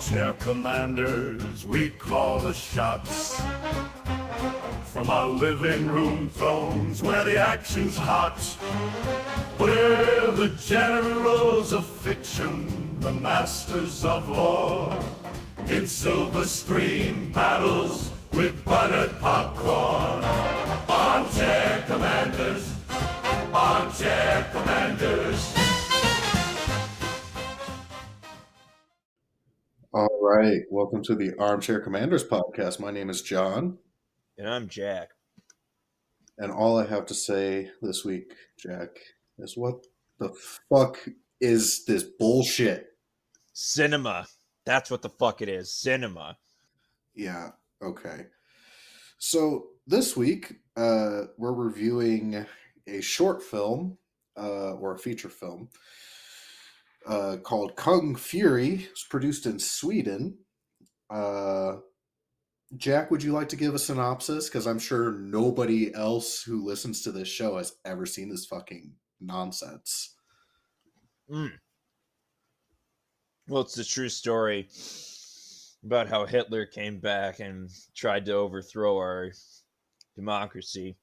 Armchair commanders, we call the shots. From our living room thrones where the action's hot. We're the generals of fiction, the masters of war. In silver screen battles with buttered popcorn. Armchair commanders, armchair commanders. All right, welcome to the Armchair Commanders podcast. My name is John, And I'm Jack. and all I have to say this week, Jack, is what the fuck is this bullshit? Cinema. That's what the fuck it is. Cinema. Yeah, okay. So this week, we're reviewing a short film, or a feature film, called Kung Fury. It's produced in Sweden. Jack, would you like to give a synopsis? Because I'm sure nobody else who listens to this show has ever seen this fucking nonsense. Well, it's the true story about how Hitler came back and tried to overthrow our democracy.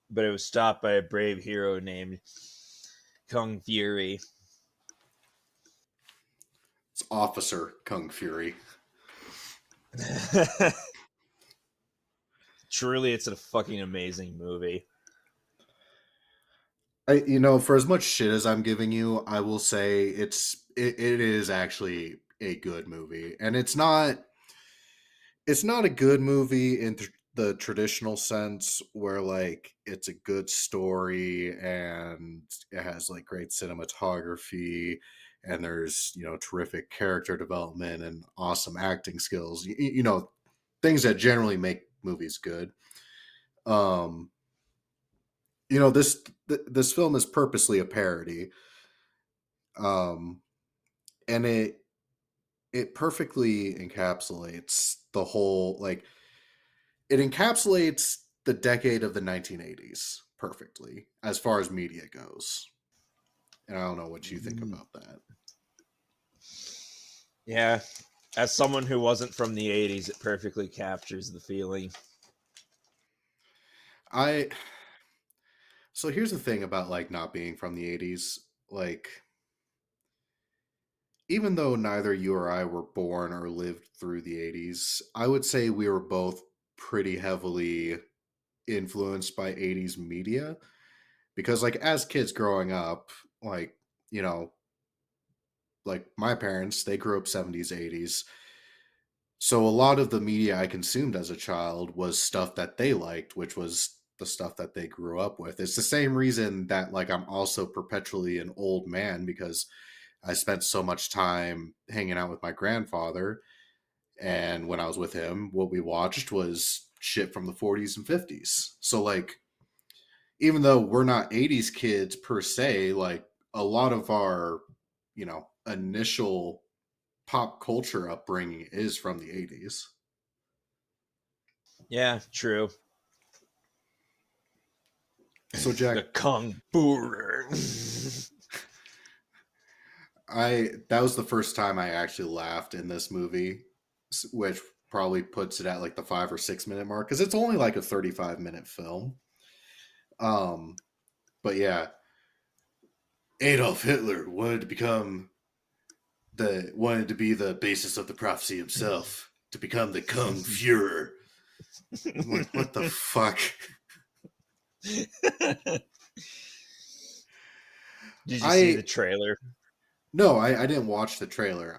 But it was stopped by a brave hero named Kung Fury. It's Officer Kung Fury. Truly, it's a fucking amazing movie. For as much shit as I'm giving you, I will say it is actually a good movie, and it's not a good movie in the traditional sense where like it's a good story and it has like great cinematography and there's terrific character development and awesome acting skills, things that generally make movies good. This film is purposely a parody, and it perfectly encapsulates the whole, like, it encapsulates the decade of the 1980s perfectly as far as media goes. And I don't know what you think about that. Yeah, as someone who wasn't from the 80s, it perfectly captures the feeling. So here's the thing about like not being from the 80s. Like, even though neither you or I were born or lived through the 80s, I would say we were both pretty heavily influenced by 80s media. Because like as kids growing up, like, like my parents, they grew up 70s, 80s. So a lot of the media I consumed as a child was stuff that they liked, which was the stuff that they grew up with. It's the same reason that like I'm also perpetually an old man, because I spent so much time hanging out with my grandfather, and when I was with him, what we watched was shit from the 40s and 50s. So like even though we're not 80s kids per se, like a lot of our, initial pop culture upbringing is from the 80s. Yeah, true. So Jack, The Kung Fury. that was the first time I actually laughed in this movie, which probably puts it at like the 5 or 6 minute mark, because it's only like a 35-minute film. But yeah, Adolf Hitler wanted to be the basis of the prophecy himself, to become the Kung Fuhrer. I'm like, what the fuck? Did you see the trailer? No, I didn't watch the trailer.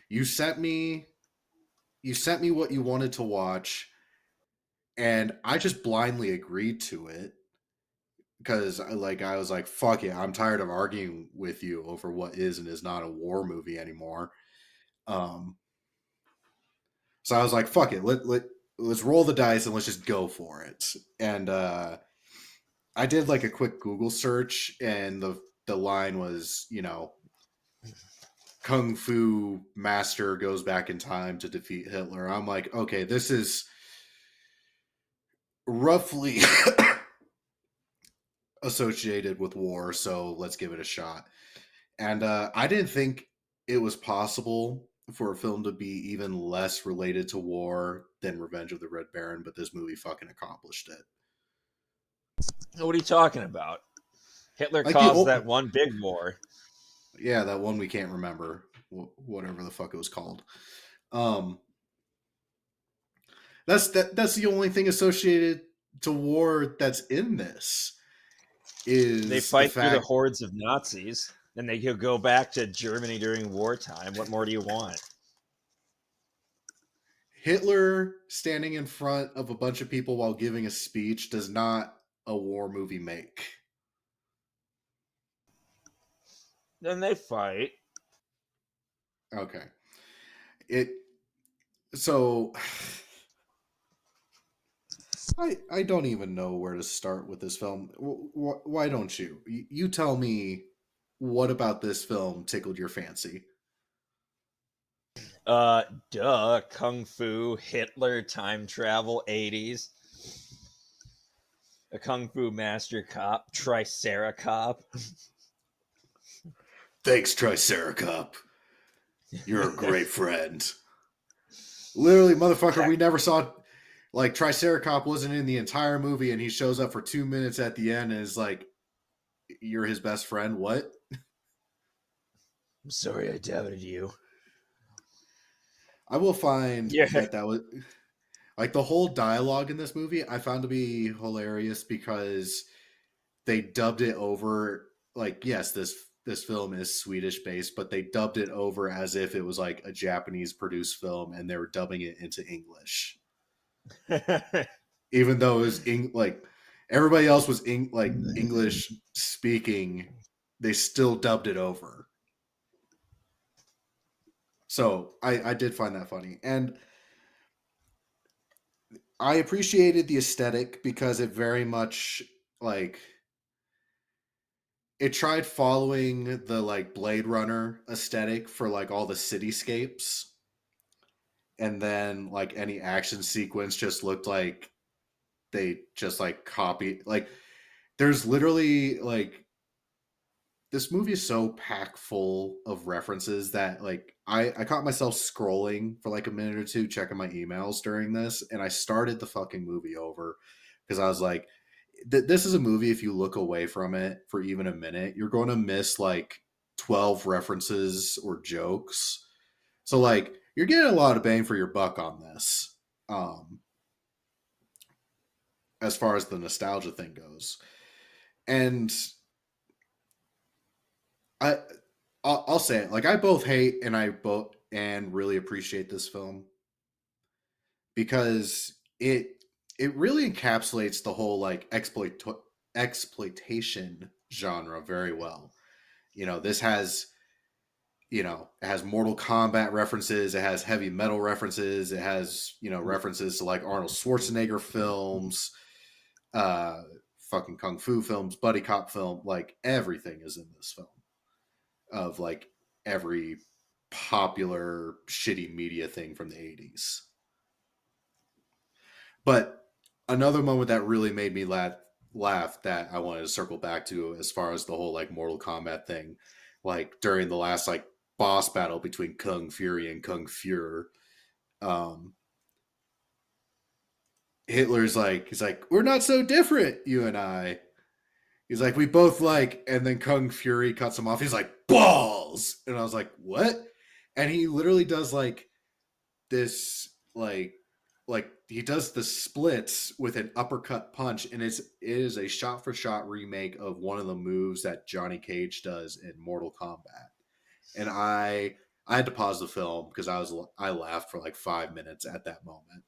You sent me what you wanted to watch, and I just blindly agreed to it because I was like, fuck it, I'm tired of arguing with you over what is and is not a war movie anymore. So I was like, fuck it, let's roll the dice and let's just go for it. And I did like a quick Google search, and the line was, Kung Fu master goes back in time to defeat Hitler. I'm like, okay, this is roughly associated with war, so let's give it a shot. And I didn't think it was possible for a film to be even less related to war than Revenge of the Red Baron, but this movie fucking accomplished it. What are you talking about? Hitler Like caused that one big war. Yeah, that one we can't remember, whatever the fuck it was called. That's the only thing associated to war that's in this. Is they fight through the hordes of Nazis, and they could go back to Germany during wartime. What more do you want? Hitler standing in front of a bunch of people while giving a speech does not a war movie make. Then they fight. Okay. So I don't even know where to start with this film. Why don't you? You tell me what about this film tickled your fancy? Kung Fu, Hitler, time travel, 80s. A Kung Fu master cop, Triceracop. Thanks, Triceracop. You're a great friend. Literally, motherfucker, we never saw... Like, Triceracop wasn't in the entire movie, and he shows up for 2 minutes at the end and is like, you're his best friend? What? I'm sorry I doubted you. I will find that was... Like, the whole dialogue in this movie I found to be hilarious because they dubbed it over... Like, yes, this film is Swedish based, but they dubbed it over as if it was like a Japanese produced film and they were dubbing it into English. Even though it was like everybody else was English speaking, they still dubbed it over. So I did find that funny. And I appreciated the aesthetic because it very much like it tried following the like Blade Runner aesthetic for like all the cityscapes. And then like any action sequence just looked like they just like copied. Like there's literally like this movie is so packed full of references that like I caught myself scrolling for like a minute or two checking my emails during this, and I started the fucking movie over because I was like, this is a movie, if you look away from it for even a minute, you're going to miss like 12 references or jokes. So like you're getting a lot of bang for your buck on this. As far as the nostalgia thing goes. And I'll say it, like I both hate and really appreciate this film because it really encapsulates the whole like exploitation genre very well. You know, this has, you know, it has Mortal Kombat references, it has heavy metal references, it has, you know, references to like Arnold Schwarzenegger films, fucking kung fu films, buddy cop film, like everything is in this film of like every popular shitty media thing from the 80s. But another moment that really made me laugh that I wanted to circle back to as far as the whole like Mortal Kombat thing, like during the last like boss battle between Kung Fury and Kung Fuhrer, Hitler's like, he's like, we're not so different, you and I. He's like, we both like, and then Kung Fury cuts him off. He's like, balls. And I was like, what? And he literally does like this, like he does the splits with an uppercut punch. And it is a shot for shot remake of one of the moves that Johnny Cage does in Mortal Kombat. And I had to pause the film because I laughed for like 5 minutes at that moment.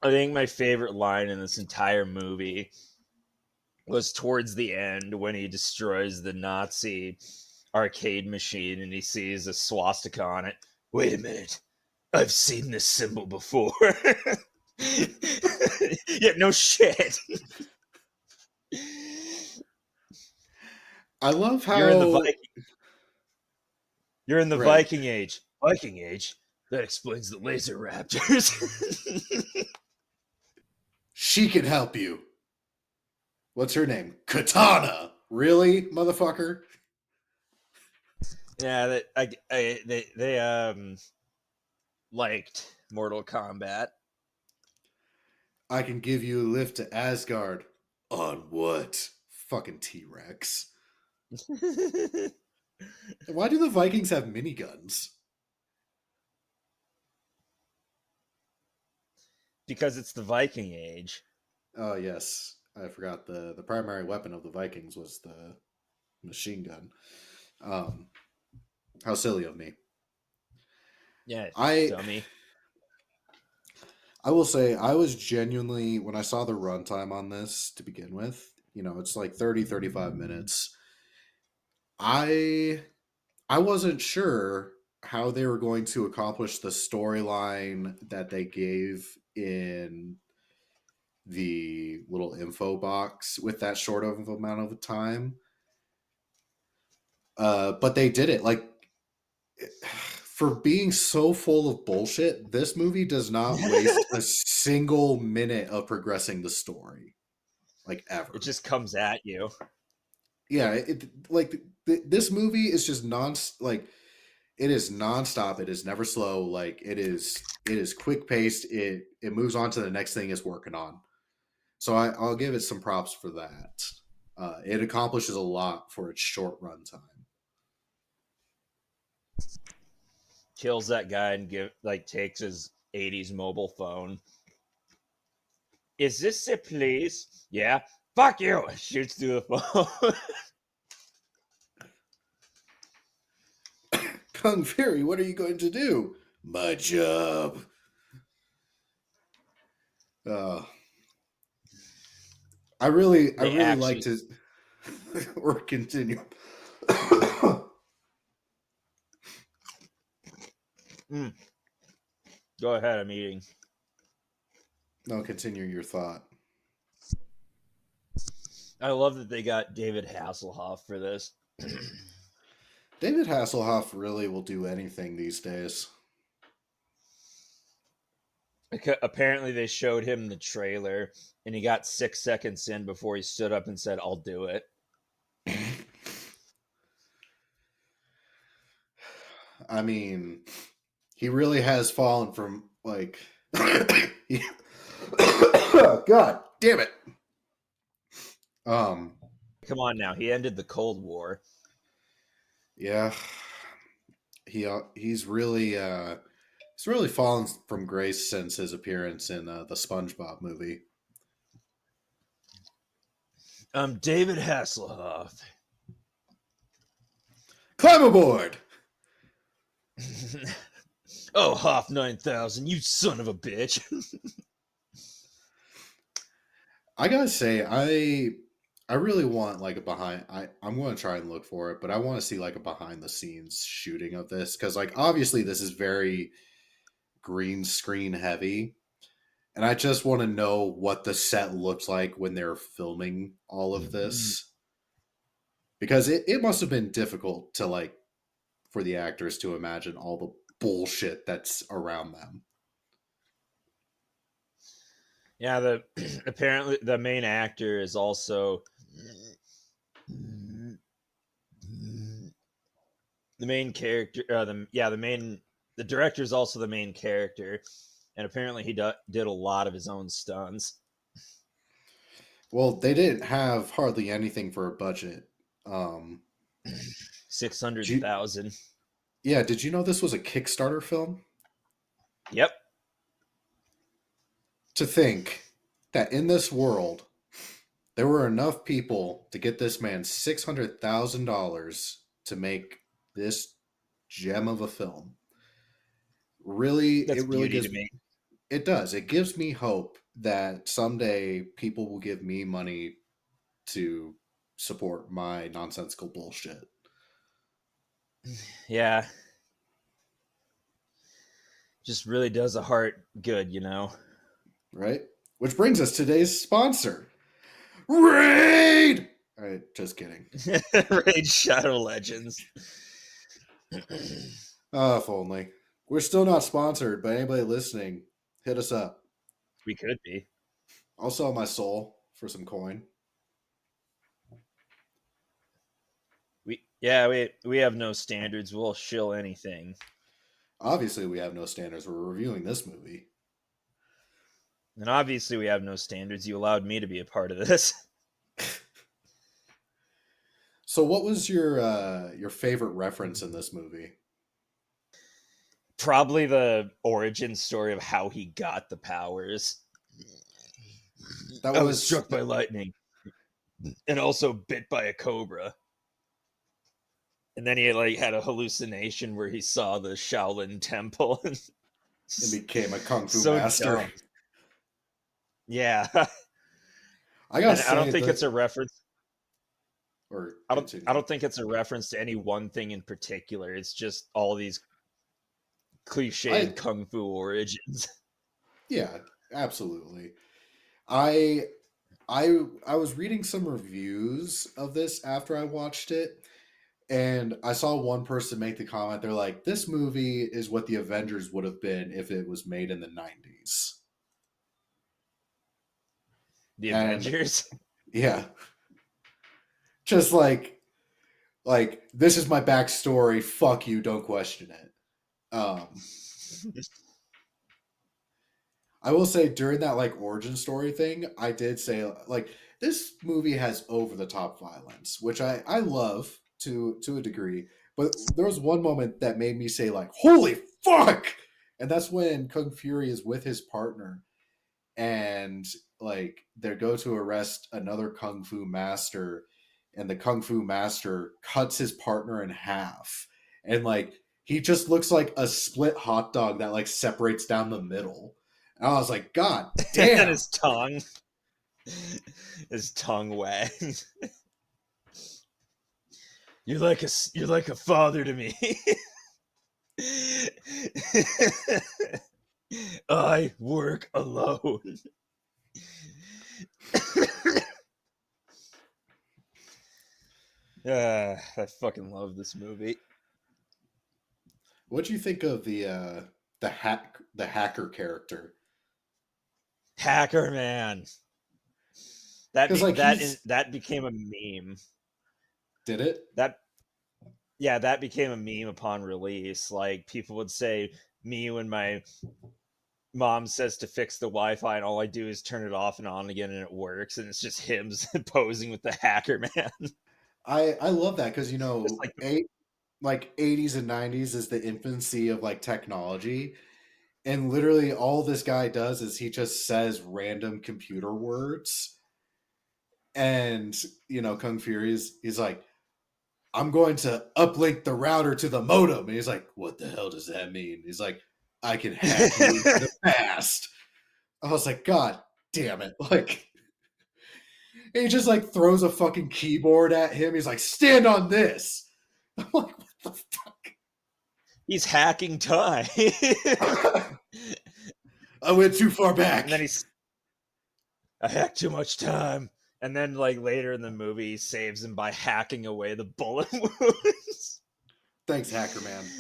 I think my favorite line in this entire movie was towards the end when he destroys the Nazi arcade machine and he sees a swastika on it. Wait a minute. I've seen this symbol before. Yeah, no shit. I love how You're in the Right. Viking Age. Viking Age? That explains the laser raptors. She can help you. What's her name? Katana. Really, motherfucker? Yeah, they liked Mortal Kombat. I can give you a lift to Asgard. On what? Fucking T-Rex. Why do the Vikings have miniguns? Because it's the Viking Age. Oh yes, I forgot the primary weapon of the Vikings was the machine gun. Um, how silly of me. Yeah, I dummy. I will say I was genuinely when I saw the runtime on this to begin with, it's like 30-35 minutes. I wasn't sure how they were going to accomplish the storyline that they gave in the little info box with that short of amount of time. But they did it. Like, for being so full of bullshit, this movie does not waste a single minute of progressing the story, like It ever. just comes at you. Yeah, this movie is just like it is nonstop. It is never slow. Like it is quick paced. It moves on to the next thing it's working on. So I'll give it some props for that. It accomplishes a lot for its short runtime. Kills that guy and takes his 80s mobile phone. Is this a place? Yeah. Fuck you! Shoots through the phone. Kung Fury, what are you going to do? My job. Uh, I They really like actually. to or continue. Mm, go ahead, I'm eating. No, continue your thought. I love that they got David Hasselhoff for this. David Hasselhoff really will do anything these days. Apparently, they showed him the trailer, and he got 6 seconds in before he stood up and said, "I'll do it." I mean, he really has fallen from like God damn it. Um Come on now, he ended the Cold War. yeah. He's really fallen from grace since his appearance in the SpongeBob movie. David Hasselhoff. Climb aboard. Oh, Hoff 9000, you son of a bitch. I gotta say, I really want like a behind. I'm going to try and look for it, but I want to see like a behind the scenes shooting of this because like obviously this is very green screen heavy, and I just want to know what the set looks like when they're filming all of this because it must have been difficult to like for the actors to imagine all the bullshit that's around them. Yeah, the apparently the main actor is also the main character. The director is also the main character, and apparently he did a lot of his own stunts. Well, they didn't have hardly anything for a budget. Six Did hundred you, thousand. yeah, did you know this was a Kickstarter film? Yep. To think that in this world there were enough people to get this man $600,000 to make this gem of a film. Really, That's it really beauty gives to me. it does. It gives me hope that someday people will give me money to support my nonsensical bullshit. Yeah, just really does a heart good, you know. Right? Which brings us to today's sponsor, Raid. All right, just kidding. Raid Shadow Legends. Oh, if only. We're still not sponsored, but anybody listening, hit us up. We could be. I'll sell my soul for some coin. Yeah, we have no standards. We'll shill anything. Obviously, we have no standards. We're reviewing this movie. And obviously we have no standards. You allowed me to be a part of this. So, what was your favorite reference in this movie? Probably the origin story of how he got the powers. That I was was struck by lightning and also bit by a cobra. And then he like had a hallucination where he saw the Shaolin temple. and became a kung fu So master. dumb. Yeah. I gotta And I say don't think that, it's a reference. or I continue. don't think it's a reference to any one thing in particular. It's just all these cliched kung fu origins. Yeah, absolutely. I I was reading some reviews of this after I watched it, and I saw one person make the comment. They're like, "This movie is what the Avengers would have been if it was made in the '90s." The And Avengers. yeah, just like this is my backstory. Fuck you, don't question it. I will say during that like origin story thing, I did say like this movie has over the top violence, which I love to a degree. But there was one moment that made me say like, "Holy fuck!" And that's when Kung Fury is with his partner, and like they go to arrest another kung fu master, and the kung fu master cuts his partner in half, and like he just looks like a split hot dog that like separates down the middle. And I was like, God And damn. his tongue wags. You're like a father to me. I work alone. I fucking love this movie. What'd you think of the hacker character? Hacker man. Because like he's That became a meme. did it. That Yeah, that became a meme upon release. Like people would say me when my mom says to fix the Wi-Fi, and all I do is turn it off and on again, and it works. And it's just him posing with the hacker man. I love that because Just like like '80s and '90s is the infancy of like technology, and literally all this guy does is he just says random computer words, and Kung Fury he's like, I'm going to uplink the router to the modem. And he's like, what the hell does that mean? He's like, I can hack you into the past. I was like, God damn it. Like, and he just like throws a fucking keyboard at him. He's like, stand on this. I'm like, what the he's hacking time. fuck? I went too far back. And then I hacked too much time. And then like later in the movie, he saves him by hacking away the bullet wounds. Thanks, Hacker Man.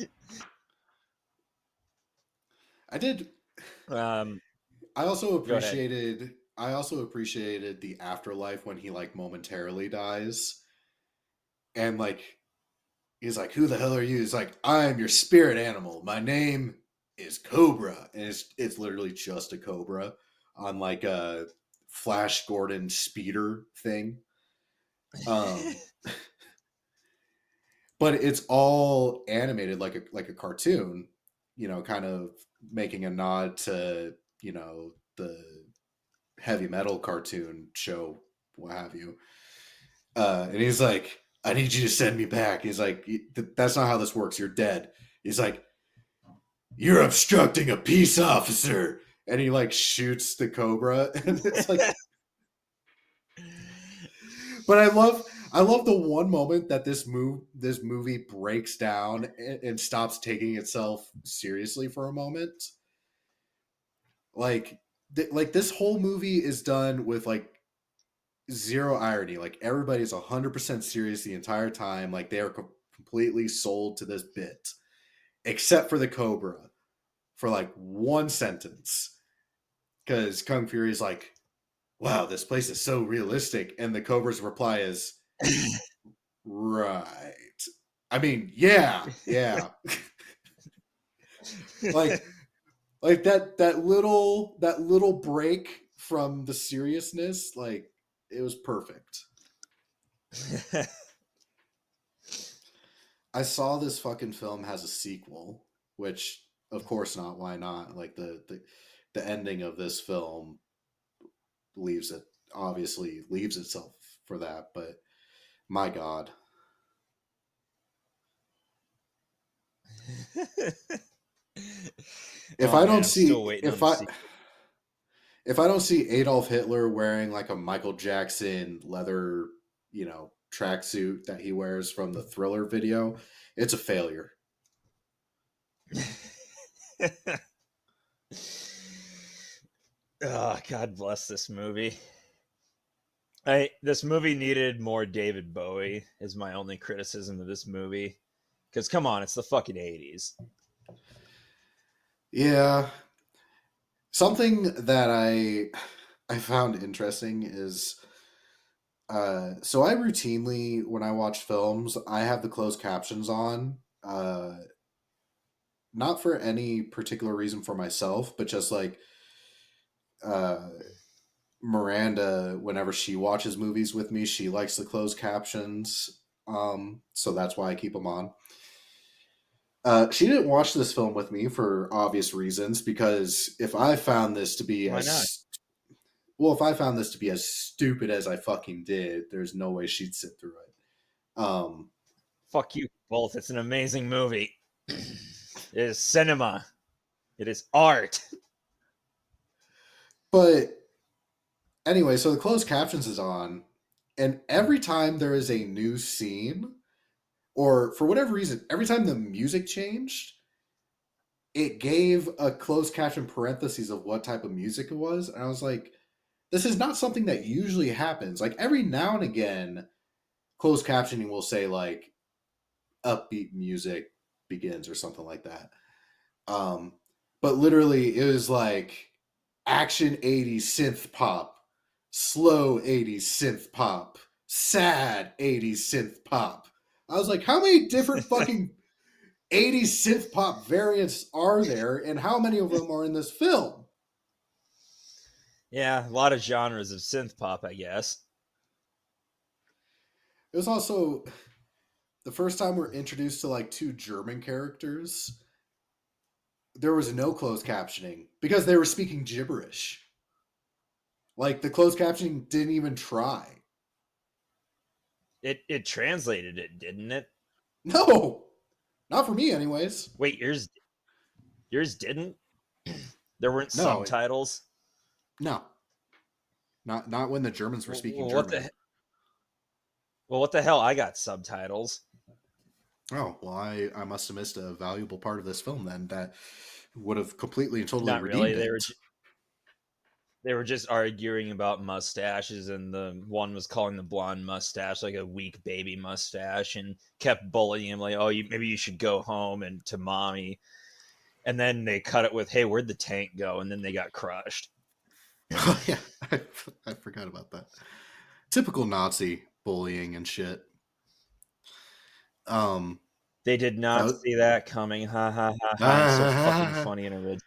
I did. Um, I also Go ahead. appreciated the afterlife when he like momentarily dies, and like he's like, "Who the hell are you?" He's like, "I'm your spirit animal. My name is Cobra," and it's literally just a cobra on like a Flash Gordon speeder thing. Um, but it's all animated like a cartoon, kind of making a nod to the heavy metal cartoon show, what have you. And he's like, I need you to send me back. He's like, that's not how this works. You're dead. He's like, you're obstructing a peace officer. And he like shoots the cobra. And it's like, but I love the one moment that this movie breaks down and stops taking itself seriously for a moment. Like, like this whole movie is done with like zero irony. Like everybody's 100% serious the entire time. Like they are completely sold to this bit, except for the Cobra for like one sentence. Because Kung Fury is like, wow, this place is so realistic. And the Cobra's reply is, right. I mean, yeah. like that little break from the seriousness, like it was perfect. I saw this fucking film has a sequel, which of course not. Why not? Like the ending of this film leaves it obviously leaves itself for that. But my God, if Oh I man, don't I'm still see waiting on the sequel. if I don't see Adolf Hitler wearing like a Michael Jackson leather, tracksuit that he wears from the Thriller video, it's a failure. Oh, God bless this movie. This movie needed more David Bowie. Is my only criticism of this movie. Because come on, it's the fucking 80s. Yeah. Something that I found interesting is so I routinely when I watch films, I have the closed captions on. Not for any particular reason for myself, but just like uh Miranda, whenever she watches movies with me, she likes the closed captions. So that's why I keep them on. She didn't watch this film with me for obvious reasons because if I found this to be Why not? if I found this to be as stupid as I fucking did, there's no way she'd sit through it. Fuck you both. It's an amazing movie. It is cinema. It is art. But anyway, so the closed captions is on, and every time there is a new scene, or for whatever reason, every time the music changed, it gave a closed caption parentheses of what type of music it was. And I was like, this is not something that usually happens. Like every now and again, closed captioning will say like upbeat music begins or something like that. Um, but literally it was like action 80s synth pop, slow 80s synth pop, sad 80s synth pop. I was like, how many different fucking 80s synth pop variants are there, and how many of them are in this film? Yeah, a lot of genres of synth pop, I guess. It was also the first time we're introduced to like two German characters. There was no closed captioning because they were speaking gibberish. Like the closed captioning didn't even try. It translated it, didn't it? No, not for me, anyways. Wait, yours didn't? There weren't No, subtitles? no, not when the Germans were speaking What German. the Well, what the hell? I got subtitles. Oh well, I must have missed a valuable part of this film then that would have completely and totally Not really. redeemed it. They were just arguing about mustaches, and the one was calling the blonde mustache like a weak baby mustache, and kept bullying him like, "Oh, maybe you should go home and to mommy." And then they cut it with, "Hey, where'd the tank go?" And then they got crushed. Oh yeah, I forgot about that. Typical Nazi bullying and shit. Um, They did not that see that coming. Ha ha ha ha! I'm so fucking was, funny and original.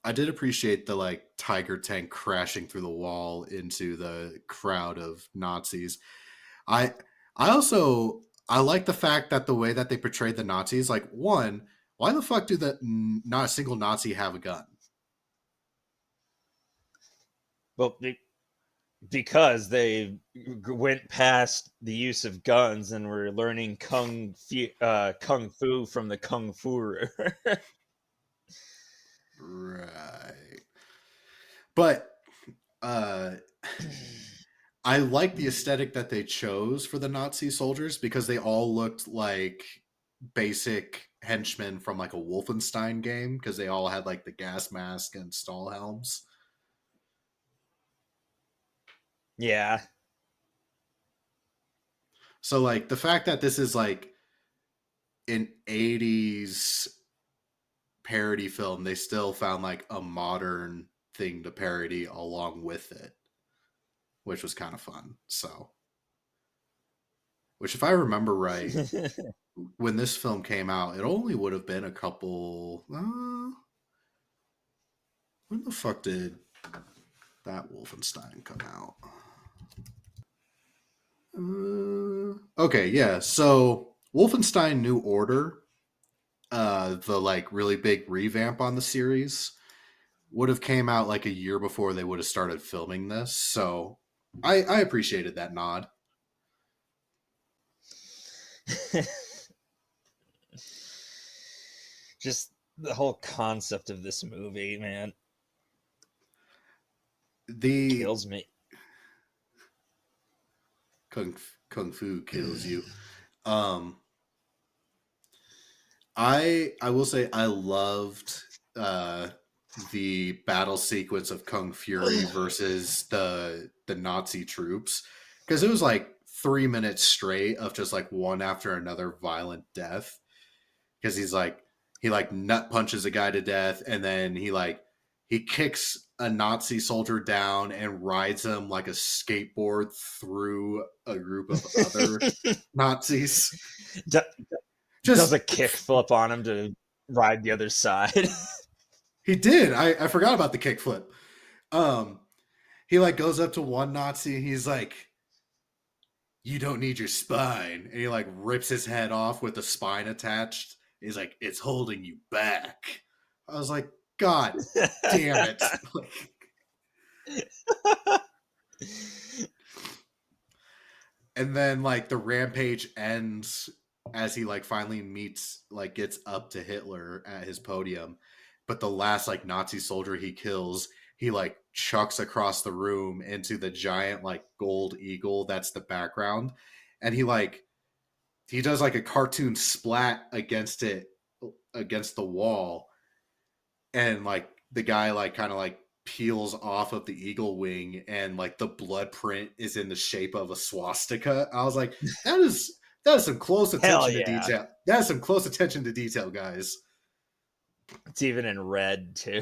I did appreciate the like tiger tank crashing through the wall into the crowd of Nazis. I I also I like the fact that the way that they portrayed the Nazis, like one, why the fuck do not a single Nazi have a gun? Well, because they went past the use of guns and were learning kung fu from the kung fu. Right. But uh I like the aesthetic that they chose for the Nazi soldiers because they all looked like basic henchmen from like a Wolfenstein game because they all had like the gas mask and stall helms. Yeah, So like the fact that this is like an 80s parody film, they still found like a modern thing to parody along with it, which was kind of fun. So Which, if I remember right, when this film came out, it only would have been a couple. When the fuck did that Wolfenstein come out? Okay, yeah. So Wolfenstein New Order, the like really big revamp on the series, would have came out like a year before they would have started filming this. So I appreciated that nod. Just the whole concept of this movie, man, The kills me. kung fu kills you. Um, I will say I loved the battle sequence of Kung Fury versus the Nazi troops, because it was like 3 minutes straight of just like one after another violent death. Because he like nut punches a guy to death, and then he kicks a Nazi soldier down and rides him like a skateboard through a group of other Nazis. Does Just a kickflip on him to ride the other side. he did. I forgot about the kickflip. He like goes up to one Nazi and he's like, "You don't need your spine," and he like rips his head off with the spine attached. He's like, "It's holding you back." I was like, "God damn it!" And then like the rampage ends as he like finally meets like gets up to Hitler at his podium, but the last like Nazi soldier he kills, he like chucks across the room into the giant like gold eagle that's the background, and he does like a cartoon splat against the wall, and like the guy like kind of like peels off of the eagle wing, and like the blood print is in the shape of a swastika. I was like, that is some close Hell attention to yeah. detail. That is some close attention to detail, guys. It's even in red too.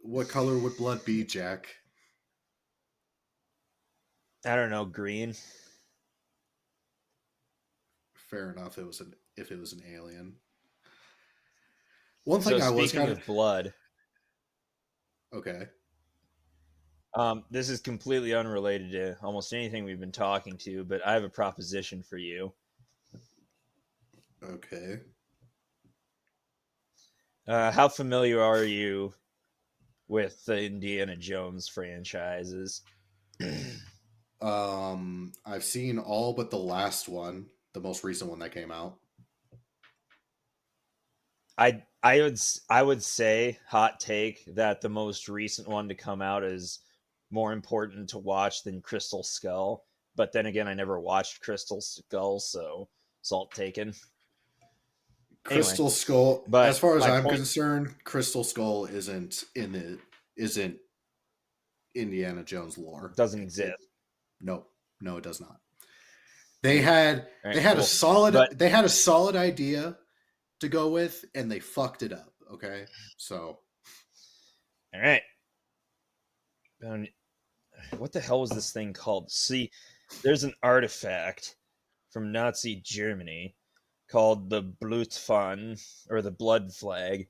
What color would blood be, Jack? I don't know, green. Fair enough. If it was an alien. One So thing I was speaking kind of of blood, okay. this is completely unrelated to almost anything we've been talking to, but I have a proposition for you. Okay. How familiar are you with the Indiana Jones franchises? I've seen all but the last one, the most recent one that came out. I would say, hot take, that the most recent one to come out is more important to watch than Crystal Skull. But then again, I never watched Crystal Skull, so salt taken. Anyway, Crystal Skull, as but far as my I'm point concerned, Crystal Skull isn't Indiana Jones lore. doesn't exist. No, no, it does not. All right, They had cool. But a solid idea to go with, and they fucked it up. Okay, so all right, what the hell was this thing called? See, there's an artifact from Nazi Germany called the Blutfahne, or the Blood Flag,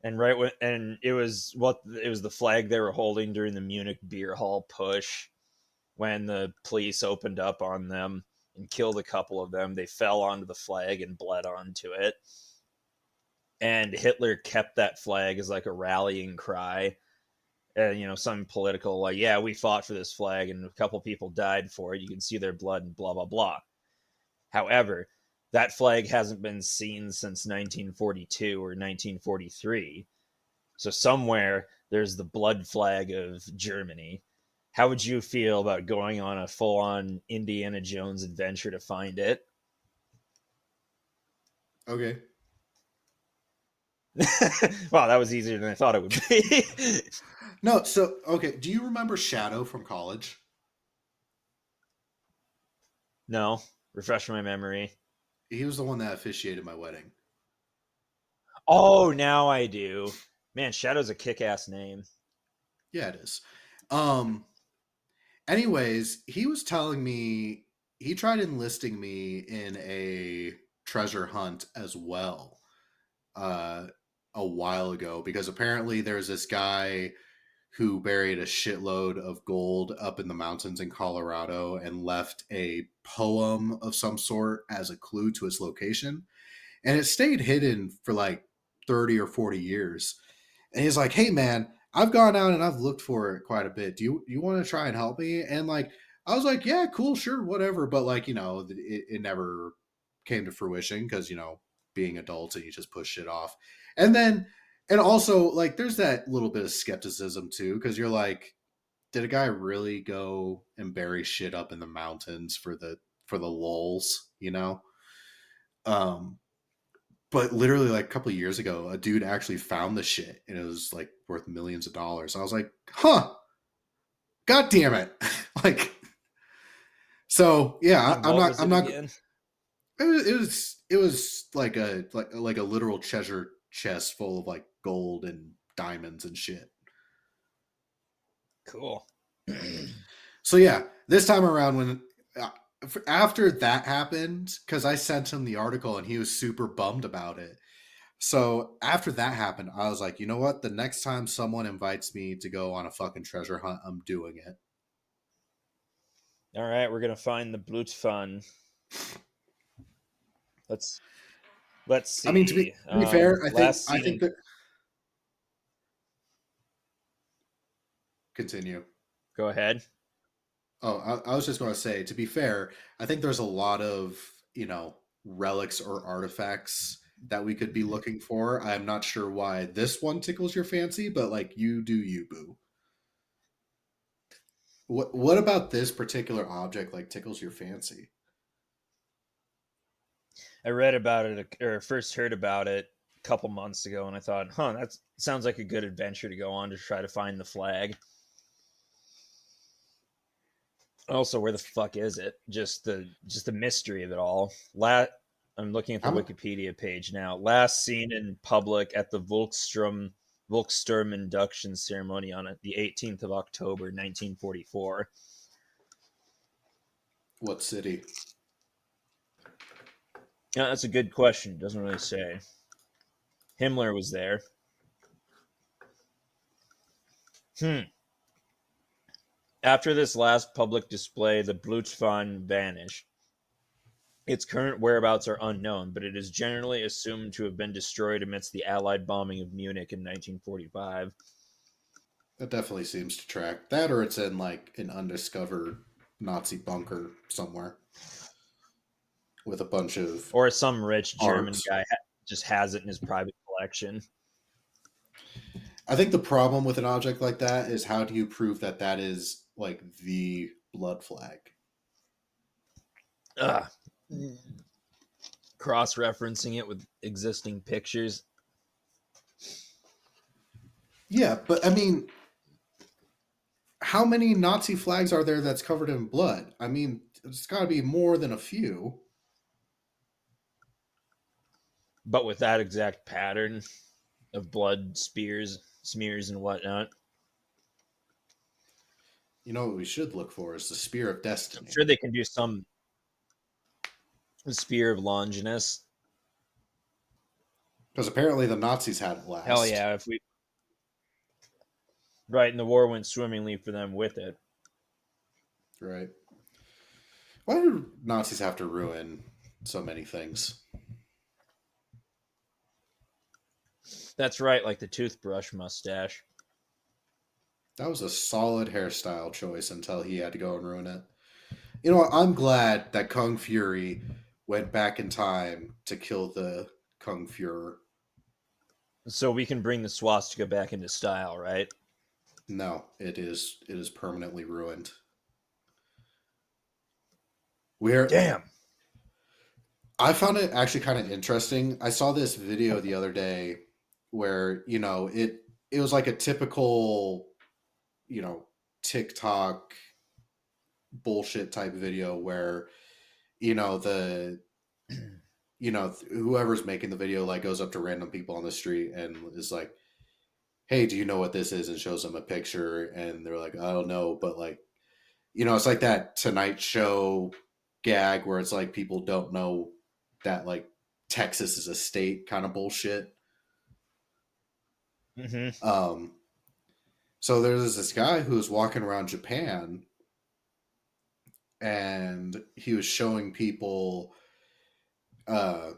and it was the flag they were holding during the Munich beer hall push when the police opened up on them and killed a couple of them. They fell onto the flag and bled onto it, and Hitler kept that flag as like a rallying cry. And some political, like, yeah, we fought for this flag and a couple people died for it, you can see their blood and blah blah blah. However, that flag hasn't been seen since 1942 or 1943. So somewhere there's the blood flag of Germany. How would you feel about going on a full-on Indiana Jones adventure to find it? okay. Wow, that was easier than I thought it would be. No, so okay. Do you remember Shadow from college? No, refresh my memory. He was the one that officiated my wedding. Oh, now I do. Man, Shadow's a kick-ass name. Yeah, it is. Um, Anyways, he was telling me he tried enlisting me in a treasure hunt as well uh, a while ago because apparently there's this guy who buried a shitload of gold up in the mountains in Colorado and left a poem of some sort as a clue to its location. And it stayed hidden for like 30 or 40 years. And he's like, "Hey man, I've gone out and I've looked for it quite a bit. Do you want to try and help me?" And like I was like, "Yeah, cool, sure, whatever." But like, it never came to fruition because, being adults and you just push shit off. And then and also like there's that little bit of skepticism too, because you're like, did a guy really go and bury shit up in the mountains for the lulz? Um but literally like a couple of years ago, a dude actually found the shit and it was like worth millions of dollars. I was like, huh, god damn it. Like, so yeah, And I'm what not was I'm it not again? it was like a literal treasure chest full of like gold and diamonds and shit. Cool. So yeah, this time around when uh, after that happened, because I sent him the article and he was super bummed about it. So after that happened, I was like, you know what? The next time someone invites me to go on a fucking treasure hunt, I'm doing it. All right, we're gonna find the Blutfun. Let's let's I mean, to be see. to be fair, I think Last I seen think in that continue. Go ahead. Oh, I was just going to say, to be fair, I think there's a lot of relics or artifacts that we could be looking for. I'm not sure why this one tickles your fancy, but like you do, you boo. What about this particular object like tickles your fancy? I read about it or first heard about it a couple months ago, and I thought, huh, that sounds like a good adventure to go on to try to find the flag. Also, where the fuck is it? Just the mystery of it all. I'm looking at the I'm Wikipedia page now. Last seen in public at the Volksturm induction ceremony on the 18th of October, 1944. what city? Yeah, that's a good question. Doesn't really say. Himmler was there. Hmm. After this last public display, the Blutfahnen vanished. Its current whereabouts are unknown, but it is generally assumed to have been destroyed amidst the Allied bombing of Munich in 1945. That definitely seems to track that, or it's in like an undiscovered Nazi bunker somewhere with a bunch of Or some rich German art. guy just has it in his private collection. I think the problem with an object like that is how do you prove that that is like the blood flag? Ugh. Cross referencing it with existing pictures. Yeah, but I mean, how many Nazi flags are there that's covered in blood? I mean, it's got to be more than a few. But with that exact pattern of blood smears, and whatnot. You know what we should look for is the Spear of I'm Destiny. sure they can do some spear of Longinus. Because apparently the Nazis had it Hell last. yeah, if we right, and the war went swimmingly for them with it. Right. Why do Nazis have to ruin so many things? That's right, like the toothbrush mustache. That was a solid hairstyle choice until he had to go and ruin it. You know what? I'm glad that Kung Fury went back in time to kill the Kung Fuhrer. So we can bring the swastika back into style, right? No, it is permanently ruined. We're Damn. I found it actually kind of interesting. I saw this video the other day where, it was like a typical, you know, TikTok bullshit type video where, the whoever's making the video like goes up to random people on the street and is like, "Hey, do you know what this is?" and shows them a picture and they're like, "I don't know, but like it's like that Tonight Show gag where it's like people don't know that like Texas is a state kind of bullshit. Mm-hmm. Um, so there's this guy who was walking around Japan, and he was showing people uh,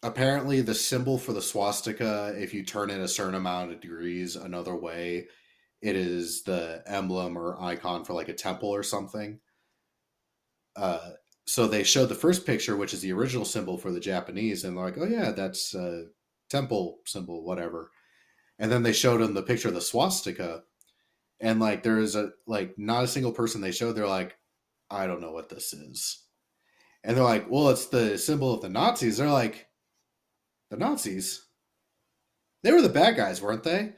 apparently the symbol for the swastika. If you turn it a certain amount of degrees another way, it is the emblem or icon for like a temple or something. Uh, so they showed the first picture, which is the original symbol for the Japanese, and they're like, "Oh yeah, that's a temple symbol, whatever." And then they showed them the picture of the swastika, and like there is a like not a single person they showed. They're like, "I don't know what this is," and they're like, "Well, it's the symbol of the Nazis." They're like, "The Nazis? They were the bad guys, weren't they?"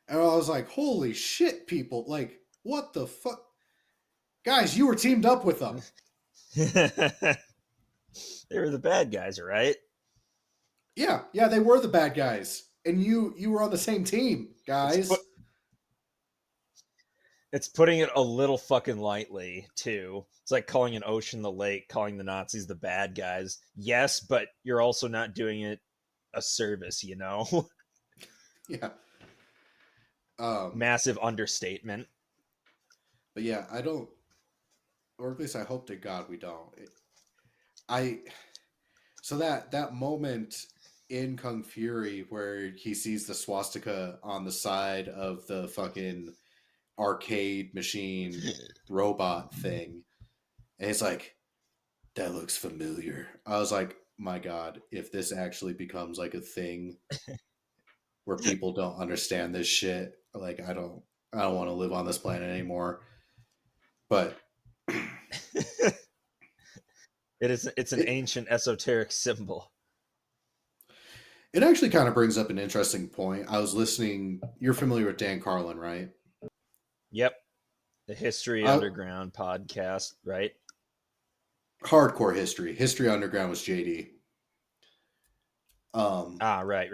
And I was like, "Holy shit, people! Like, what the fuck, guys? You were teamed up with them." They were the bad guys, right? Yeah, they were the bad guys, and you were on the same team, It's put, guys. it's putting it a little fucking lightly too. It's like calling an ocean the lake, calling the Nazis the bad guys. Yes, but you're also not doing it a service, you know? Yeah. Um, Massive understatement. but yeah, I don't, or at least I hope to God we don't. I so that moment in Kung Fury where he sees the swastika on the side of the fucking arcade machine robot thing, and it's like, that looks familiar. I was like, my God, if this actually becomes like a thing where people don't understand this shit, like I don't want to live on this planet anymore. But It's an it ancient esoteric symbol. it actually kind of brings up an interesting point. I was listening. You're familiar with Dan Carlin, right? Yep. The History I, Underground podcast, right? Hardcore history. History Underground was JD. Um, Ah, right.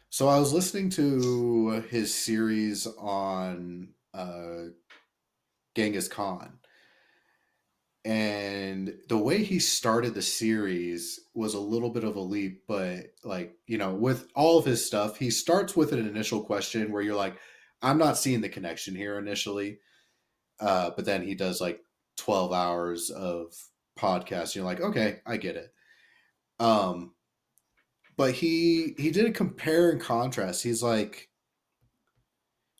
so I was listening to his series on Genghis Khan, and the way he started the series was a little bit of a leap. But like with all of his stuff, he starts with an initial question where you're like, I'm not seeing the connection here initially, but then he does like 12 hours of podcast. You're like, okay, I get it. Um, but he did a compare and contrast. He's like,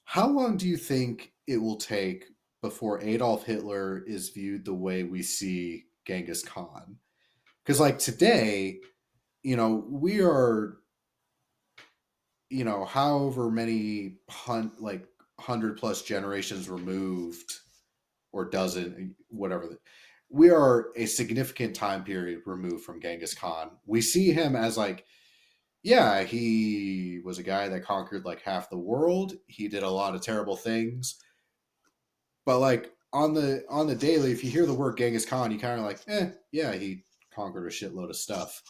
how long do you think it will take before Adolf Hitler is viewed the way we see Genghis Khan? Because like today, we are, however many 100 plus generations removed, or dozen, whatever. We are a significant time period removed from Genghis Khan. We see him as like, yeah, he was a guy that conquered like half the world. He did a lot of terrible things, but like on the daily, if you hear the word Genghis Khan, you kind of like, yeah, he conquered a shitload of stuff.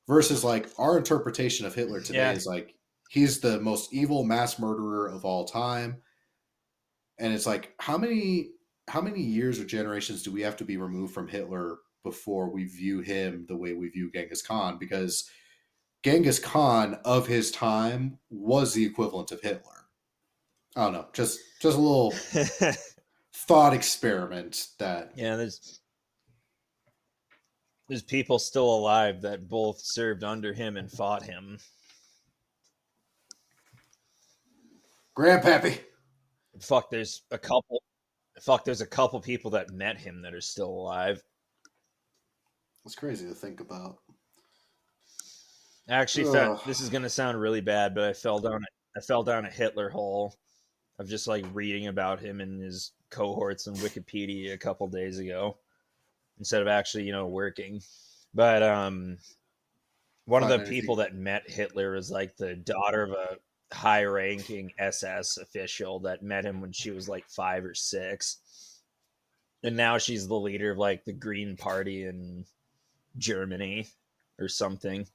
Versus like our interpretation of Hitler today Yeah. is like he's the most evil mass murderer of all time, and it's like how many years or generations do we have to be removed from Hitler before we view him the way we view Genghis Khan? Because Genghis Khan of his time was the equivalent of Hitler. I don't know, just a little thought experiment that. Yeah, there's people still alive that both served under him and fought him. Grandpappy. Fuck, there's a couple people that met him that are still alive. It's crazy to think about. I actually found Ugh. this is gonna sound really bad, but I fell down a Hitler hole of just like reading about him and his cohorts on Wikipedia a couple days ago instead of actually, working. But one of Find the anything. people that met Hitler was like the daughter of a high ranking SS official that met him when she was like 5 or 6. And now she's the leader of like the Green Party in Germany or something.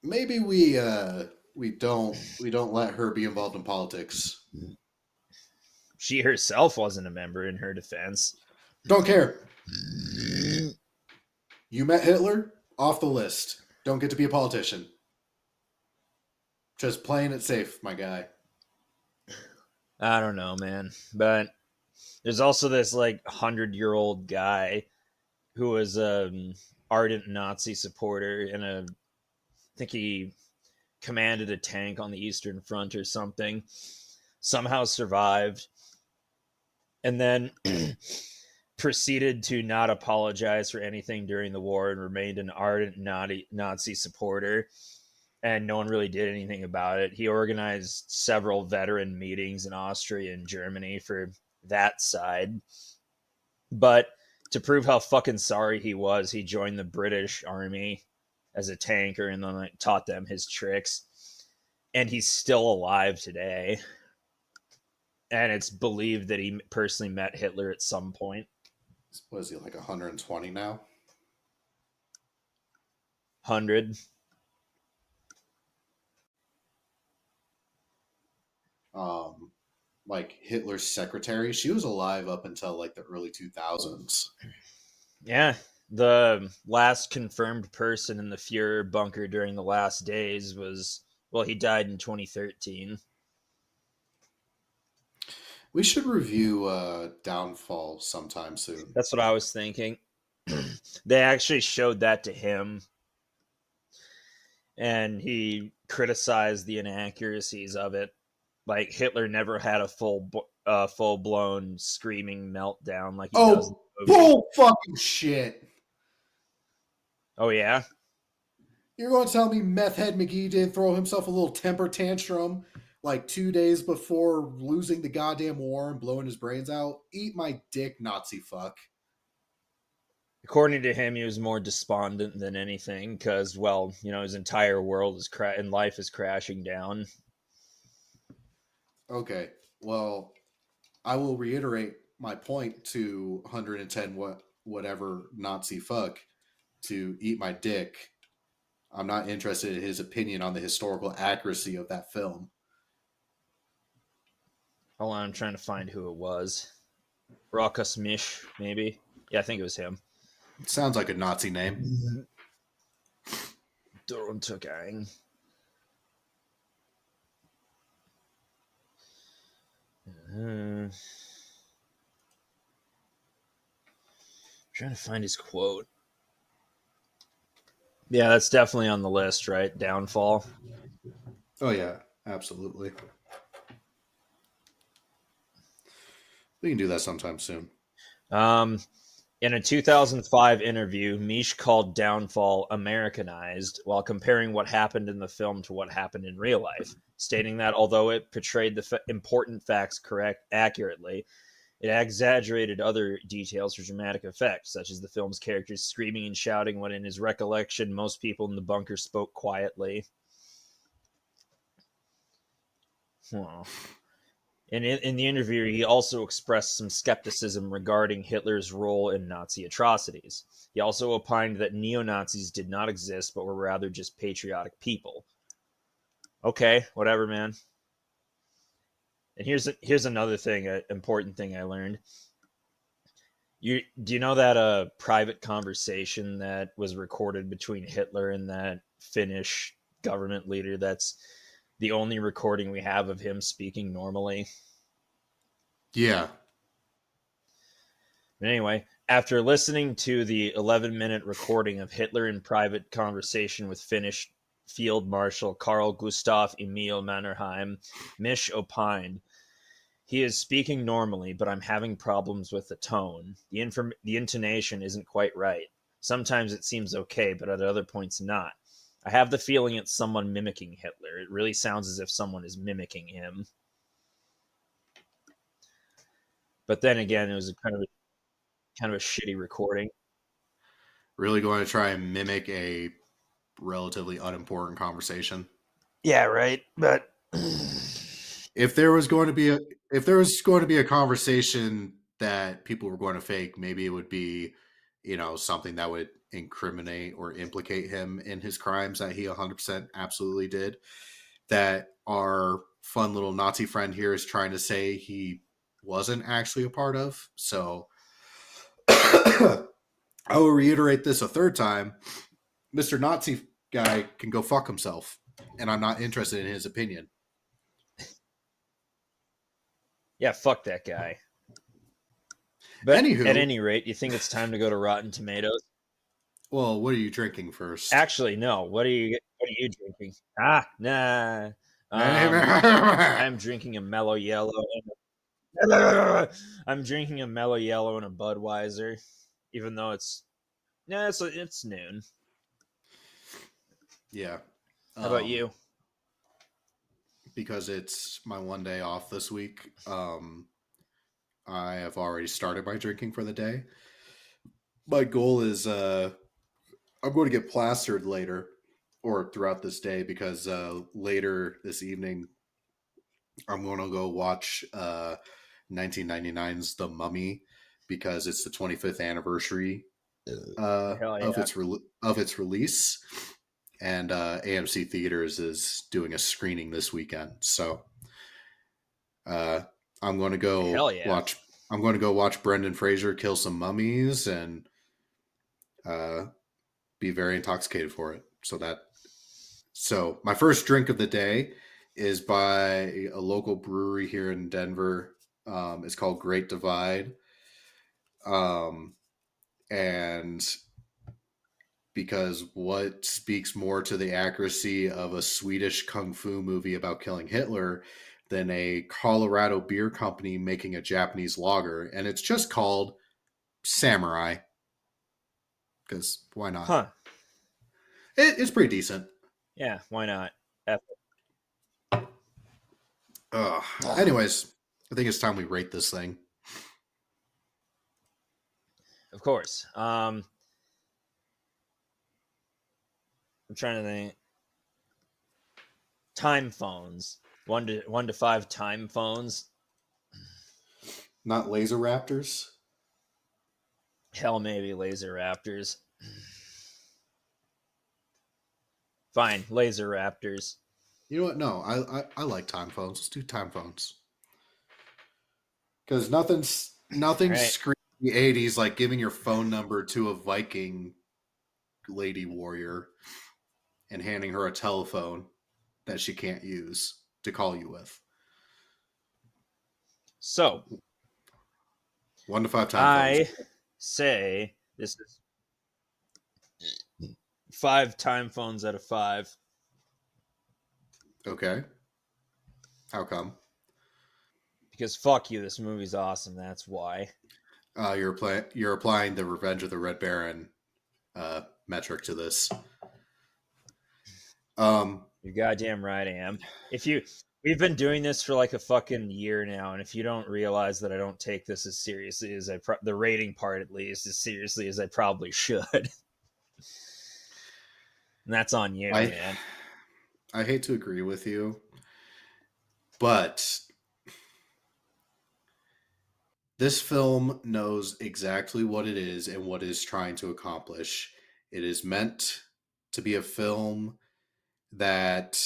Maybe we don't let her be involved in politics. She herself wasn't a member, in her defense. Don't care. You met Hitler? Off the list. Don't get to be a politician. Just playing it safe, my guy. I don't know, man. But there's also this like 100-year-old guy who was an ardent Nazi supporter, and I think he commanded a tank on the Eastern Front or something. Somehow survived, and then proceeded to not apologize for anything during the war and remained an ardent Nazi supporter. And no one really did anything about it. He organized several veteran meetings in Austria and Germany for that side. But to prove how fucking sorry he was, he joined the British Army as a tanker and then like, taught them his tricks. And he's still alive today. And it's believed that he personally met Hitler at some point. What is he, like 120 now? 100. Like Hitler's secretary, she was alive up until like the early 2000s. Yeah, the last confirmed person in the Fuhrer bunker during the last days was, well, he died in 2013. We should review Downfall sometime soon. That's what I was thinking. They actually showed that to him, and he criticized the inaccuracies of it. Like Hitler never had a full blown screaming meltdown like he does. In the movie. Bull fucking shit! Oh yeah, You're going to tell me Meth Head McGee didn't throw himself a little temper tantrum like 2 days before losing the goddamn war and blowing his brains out? Eat my dick, Nazi fuck. according to him, he was more despondent than anything because, well, you know, his entire world is and life is crashing down. Okay, well, I will reiterate my point to 110 whatever Nazi fuck to eat my dick. I'm not interested in his opinion on the historical accuracy of that film. Hold on, I'm trying to find who it was. Rakas Mish, maybe? Yeah, I think it was him. It sounds like a Nazi name. Duruntergang. Trying to find his quote. Yeah, that's definitely on the list, right? Downfall. Oh yeah, absolutely. We can do that sometime soon. In a 2005 interview, Mish called Downfall Americanized while comparing what happened in the film to what happened in real life, stating that although it portrayed the important facts accurately, it exaggerated other details for dramatic effect, such as the film's characters screaming and shouting when, in his recollection, most people in the bunker spoke quietly. Oh. In the interview, he also expressed some skepticism regarding Hitler's role in Nazi atrocities. He also opined that neo-Nazis did not exist, but were rather just patriotic people. Okay, whatever, man. And here's another thing, an important thing I learned. Do you know that private conversation that was recorded between Hitler and that Finnish government leader? That's the only recording we have of him speaking normally. Yeah. But anyway, after listening to the 11-minute recording of Hitler in private conversation with Finnish Field Marshal Carl Gustaf Emil Mannerheim, Mish opined, "He is speaking normally, but I'm having problems with the tone. The intonation isn't quite right. Sometimes it seems okay, but at other points not. I have the feeling it's someone mimicking Hitler. It really sounds as if someone is mimicking him." But then again, it was a kind of a shitty recording. Really going to try and mimic a relatively unimportant conversation. Yeah, right. But if there was going to be a conversation that people were going to fake, maybe it would be, something that would incriminate or implicate him in his crimes that he 100% absolutely did. That our fun little Nazi friend here is trying to say he wasn't actually a part of. So I will reiterate this a third time. Mr. Nazi guy can go fuck himself, and I'm not interested in his opinion. Yeah, fuck that guy. But Anywho, at any rate, you think it's time to go to Rotten Tomatoes? well, what are you drinking first? Actually, no. What are you drinking? Nah. I'm drinking a mellow yellow. I'm drinking a mellow yellow and a Budweiser, even though it's noon. Yeah. How about you? Because it's my one day off this week, I have already started my drinking for the day. My goal is I'm going to get plastered later or throughout this day because later this evening I'm going to go watch 1999's The Mummy because it's the 25th anniversary Hell yeah. of its release, and AMC Theaters is doing a screening this weekend. So I'm going to go Hell yeah. watch. I'm going to go watch Brendan Fraser kill some mummies and be very intoxicated for it. So my first drink of the day is by a local brewery here in Denver. It's called Great Divide. And because what speaks more to the accuracy of a Swedish kung fu movie about killing Hitler than a Colorado beer company making a Japanese lager? And it's just called Samurai. Because why not? Huh. It's pretty decent. Yeah, why not? Anyways, I think it's time we rate this thing. Of course. I'm trying to think. Time phones. 1 to 5 time phones. Not laser raptors. Hell, maybe laser raptors. Fine, laser raptors. You know what? No, I like time phones. Let's do time phones. Because nothing Right. screams the 80s like giving your phone number to a Viking lady warrior and handing her a telephone that she can't use to call you with. So 1 to 5 time phones. I say this is 5 time phones out of 5. Okay. How come? Because fuck you, this movie's awesome. That's why. You're applying the Revenge of the Red Baron metric to this. You're goddamn right I am. We've been doing this for like a fucking year now, and if you don't realize that I don't take this as seriously as the rating part at least as seriously as I probably should, and that's on you, man. I hate to agree with you, but this film knows exactly what it is and what it is trying to accomplish. It is meant to be a film that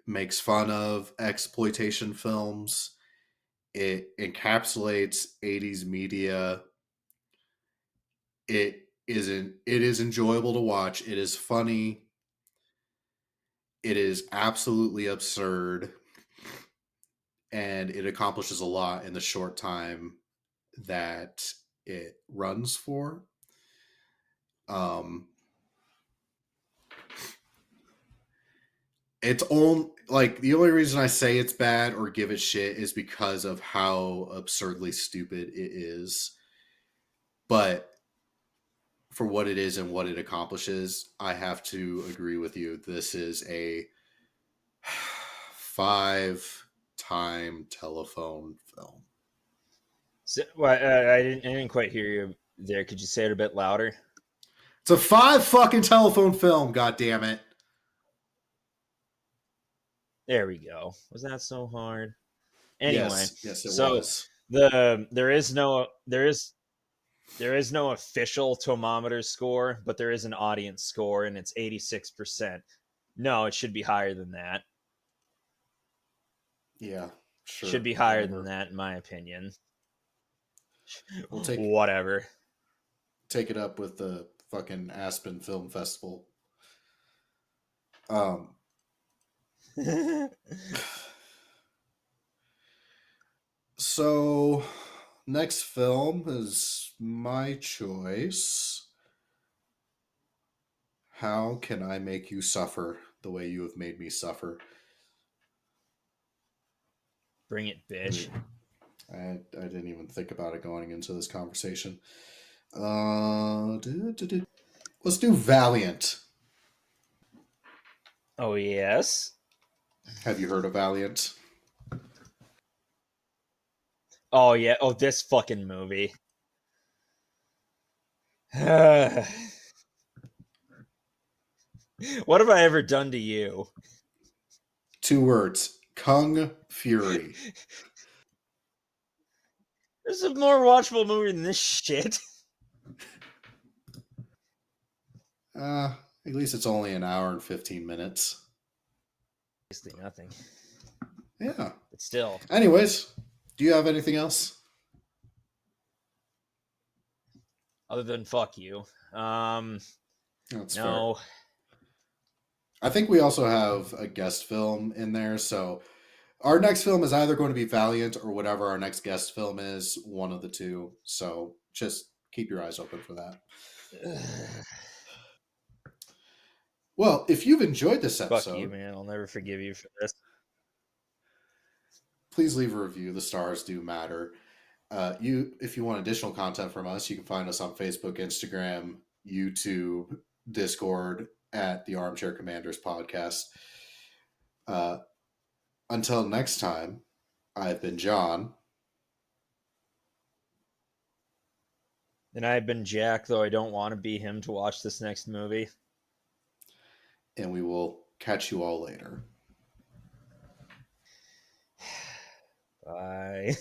makes fun of exploitation films. It encapsulates 80s media. It is enjoyable to watch. It is funny. It is absolutely absurd. And it accomplishes a lot in the short time that it runs for. It's only like the only reason I say it's bad or give it shit is because of how absurdly stupid it is. But for what it is and what it accomplishes, I have to agree with you. This is a 5-time telephone film. So, I didn't quite hear you there. Could you say it a bit louder? It's a 5 fucking telephone film. God damn it! There we go. Was that so hard? Anyway, yes, it so was. there is no official Tomometer score, but there is an audience score, and it's 86%. No, it should be higher than that. Yeah. Sure. Should be higher whatever. than that, in my opinion. We'll Whatever. take it up with the fucking Aspen Film Festival. So next film is my choice. How can I make you suffer the way you have made me suffer? Bring it, bitch. I didn't even think about it going into this conversation. Let's do Valiant. Oh, yes. Have you heard of Valiant? Oh, yeah. Oh, this fucking movie. What have I ever done to you? 2 words. Kung Fury. This is a more watchable movie than this shit. At least it's only an hour and 15 minutes. Basically nothing. Yeah. But still. Anyways, do you have anything else? Other than fuck you. That's No. fair. I think we also have a guest film in there, so our next film is either going to be Valiant or whatever our next guest film is, one of the two. So just keep your eyes open for that. Well, if you've enjoyed this episode, Fuck you, man. I'll never forgive you for this. please leave a review. The stars do matter. If you want additional content from us, you can find us on Facebook, Instagram, YouTube, Discord at the Armchair Commanders podcast. Until next time, I've been John. And I've been Jack, though I don't want to be him to watch this next movie. And we will catch you all later. Bye.